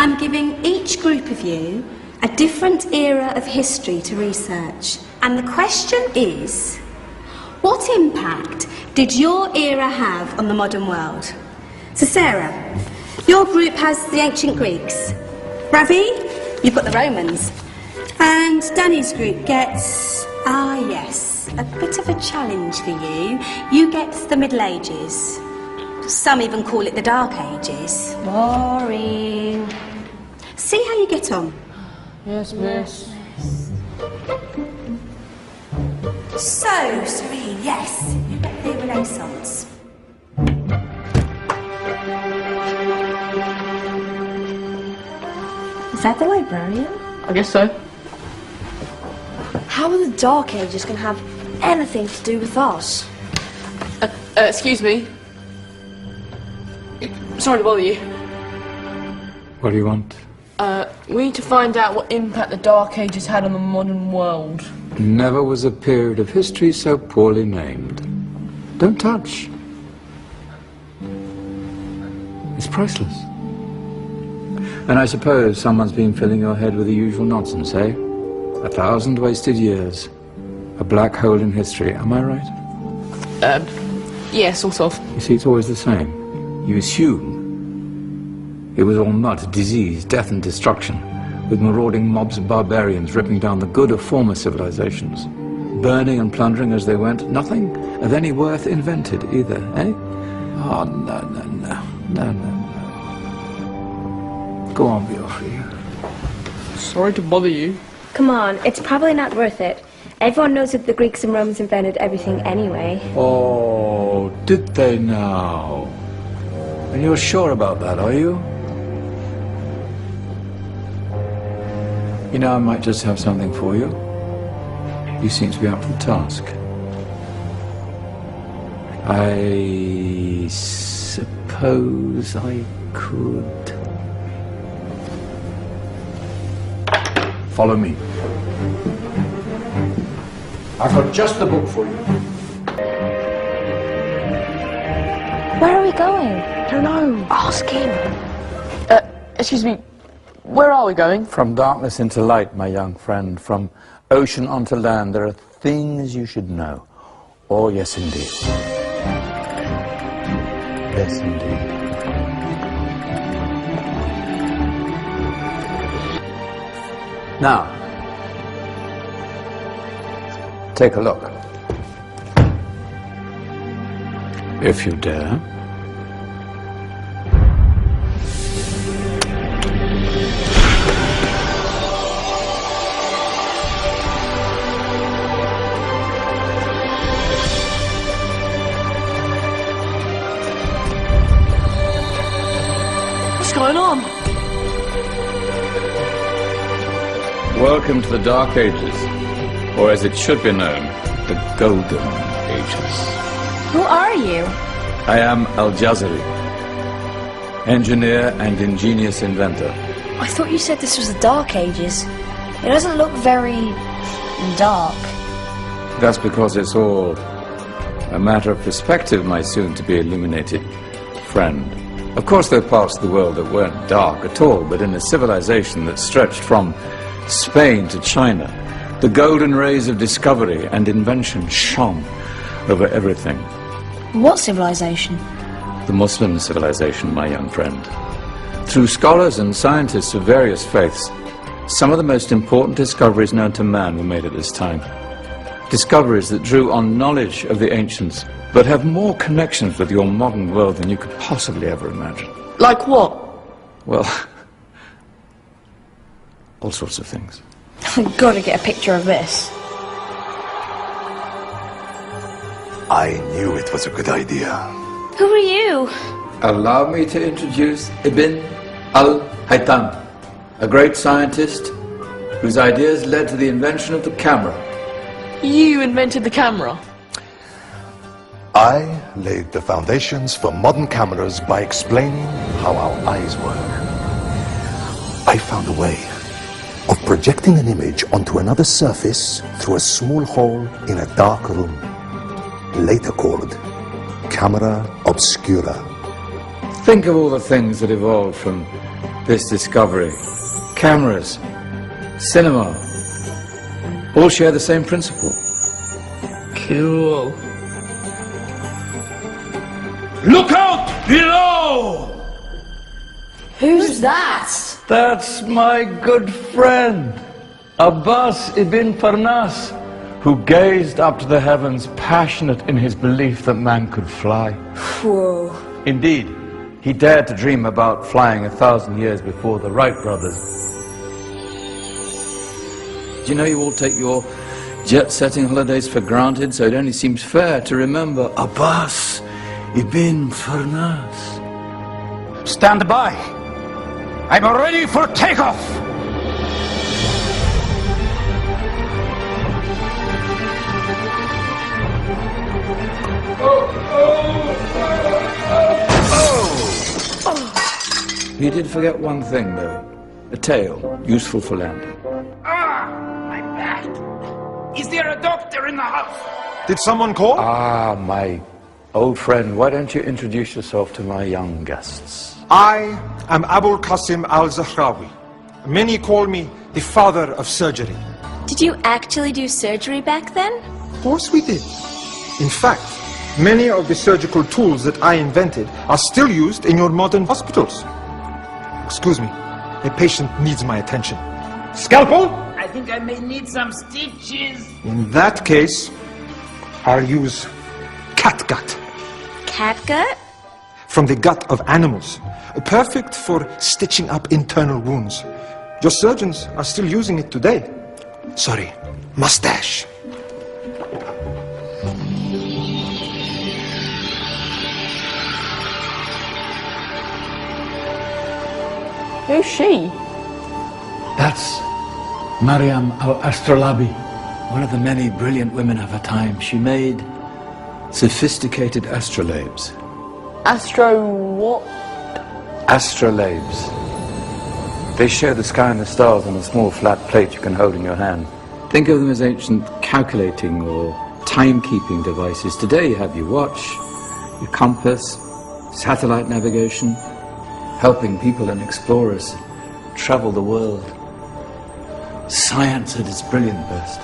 I'm giving each group of you a different era of history to research. And the question is, what impact did your era have on the modern world? So Sarah, your group has the ancient Greeks. Ravi, you've got the Romans. And Danny's group gets, yes, a bit of a challenge for you. You get the Middle Ages. Some even call it the Dark Ages. Boring. See how you get on. Yes, miss. So, Serene, yes, you get the Renaissance. Is that the librarian? I guess so. How are the Dark Ages going to have anything to do with us? Excuse me. Sorry to bother you. What do you want? We need to find out what impact the Dark Ages had on the modern world. Never was a period of history so poorly named. Don't touch. It's priceless. And I suppose someone's been filling your head with the usual nonsense, eh? 1,000 wasted years. A black hole in history, am I right? Yeah, sort of. You see, it's always the same. You assume it was all mud, disease, death and destruction, with marauding mobs of barbarians ripping down the good of former civilizations, burning and plundering as they went. Nothing of any worth invented either, eh? Oh, no, no, no, no, no, no. Go on, Beofrey. Sorry to bother you. Come on, it's probably not worth it. Everyone knows that the Greeks and Romans invented everything anyway. Oh, did they now? And you're sure about that, are you? You know, I might just have something for you. You seem to be up for the task. I suppose I could... Follow me. I've got just the book for you. Where are we going? I don't know. Ask him. Excuse me. Where are we going? From darkness into light, my young friend. From ocean onto land, there are things you should know. Oh, yes, indeed. Yes, indeed. Now, take a look. If you dare. What's going on? Welcome to the Dark Ages, or as it should be known, the Golden Ages. Who are you? I am Al-Jazari, engineer and ingenious inventor. I thought you said this was the Dark Ages. It doesn't look very... dark. That's because it's all a matter of perspective, my soon-to-be illuminated friend. Of course, there are parts of the world that weren't dark at all, but in a civilization that stretched from Spain to China, the golden rays of discovery and invention shone over everything. What civilization? The Muslim civilization, my young friend. Through scholars and scientists of various faiths, some of the most important discoveries known to man were made at this time. Discoveries that drew on knowledge of the ancients, but have more connections with your modern world than you could possibly ever imagine. Like what? Well, all sorts of things. I've got to get a picture of this. I knew it was a good idea. Who are you? Allow me to introduce Ibn al-Haytham, a great scientist whose ideas led to the invention of the camera. You invented the camera? I laid the foundations for modern cameras by explaining how our eyes work. I found a way of projecting an image onto another surface through a small hole in a dark room, later called camera obscura. Think of all the things that evolved from this discovery, cameras, cinema, all share the same principle. Cool. Look out below! Who's that? That's my good friend, Abbas ibn Farnas, who gazed up to the heavens, passionate in his belief that man could fly. Whoa. Indeed, he dared to dream about flying 1,000 years before the Wright brothers. Do you know you all take your jet-setting holidays for granted, so it only seems fair to remember Abbas ibn Farnas. Stand by. I'm ready for takeoff. You did forget one thing, though. A tail, useful for landing. My back. Is there a doctor in the house? Did someone call? Ah, my old friend, why don't you introduce yourself to my young guests? I am Abul Qasim al-Zahrawi. Many call me the father of surgery. Did you actually do surgery back then? Of course we did. In fact, many of the surgical tools that I invented are still used in your modern hospitals. Excuse me, a patient needs my attention. Scalpel? I think I may need some stitches. In that case, I'll use catgut. Catgut? From the gut of animals. Perfect for stitching up internal wounds. Your surgeons are still using it today. Sorry, mustache. Who's she? That's Maryam al-Astrolabi. One of the many brilliant women of her time. She made sophisticated astrolabes. Astro what? Astrolabes. They show the sky and the stars on a small flat plate you can hold in your hand. Think of them as ancient calculating or timekeeping devices. Today you have your watch, your compass, satellite navigation, helping people and explorers travel the world. Science at its brilliant best.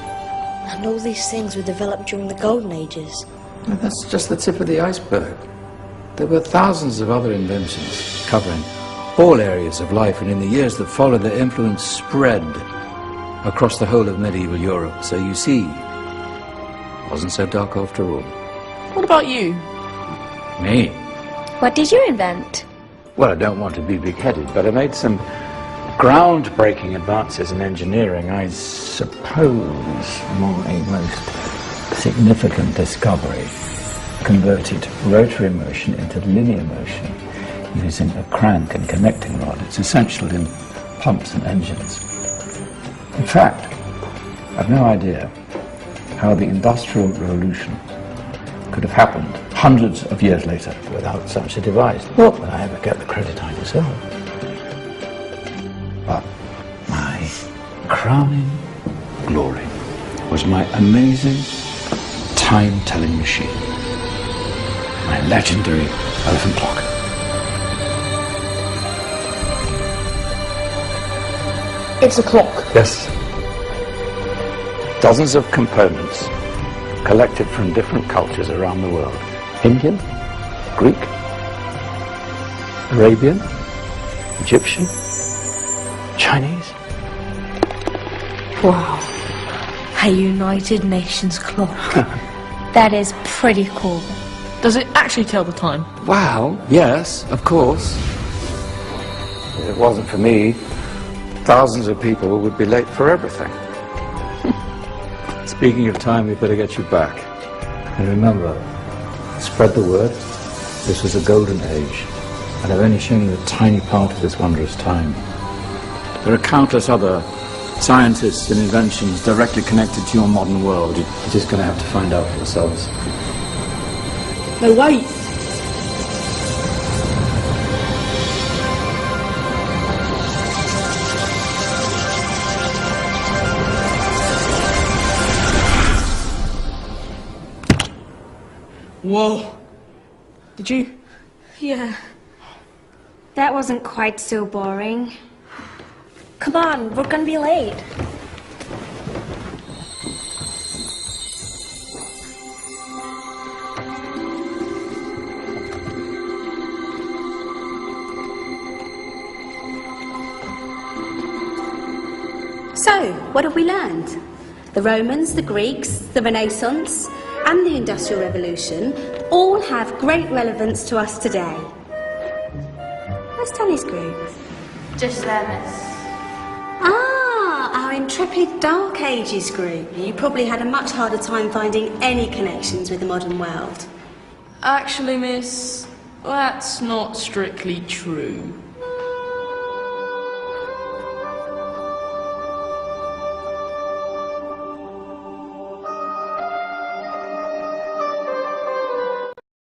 And all these things were developed during the Golden Ages. Well, that's just the tip of the iceberg. There were thousands of other inventions covering all areas of life, and in the years that followed, their influence spread across the whole of medieval Europe. So you see, it wasn't so dark after all. What about you? Me? What did you invent? Well, I don't want to be big-headed, but I made some groundbreaking advances in engineering. I suppose my most significant discovery converted rotary motion into linear motion using a crank and connecting rod. It's essential in pumps and engines. In fact, I've no idea how the Industrial Revolution could have happened hundreds of years later without such a device. Not that I ever get the credit I deserve. But my crowning glory was my amazing time-telling machine. My legendary elephant clock. It's a clock. Yes. Dozens of components collected from different cultures around the world. Indian, Greek, Arabian, Egyptian, Chinese. Wow. A United Nations clock. That is pretty cool. Does it actually tell the time? Wow, yes, of course. If it wasn't for me, thousands of people would be late for everything. Speaking of time, we better get you back. And remember, spread the word. This was a golden age, and I've only shown you a tiny part of this wondrous time. There are countless other scientists and inventions directly connected to your modern world. You're just going to have to find out for yourselves. No, wait. Whoa. Did you? Yeah. That wasn't quite so boring. Come on, we're gonna be late. So, what have we learned? The Romans, the Greeks, the Renaissance, and the Industrial Revolution all have great relevance to us today. Where's Tony's group? Just there, miss. Ah, our intrepid Dark Ages group. You probably had a much harder time finding any connections with the modern world. Actually, miss, that's not strictly true.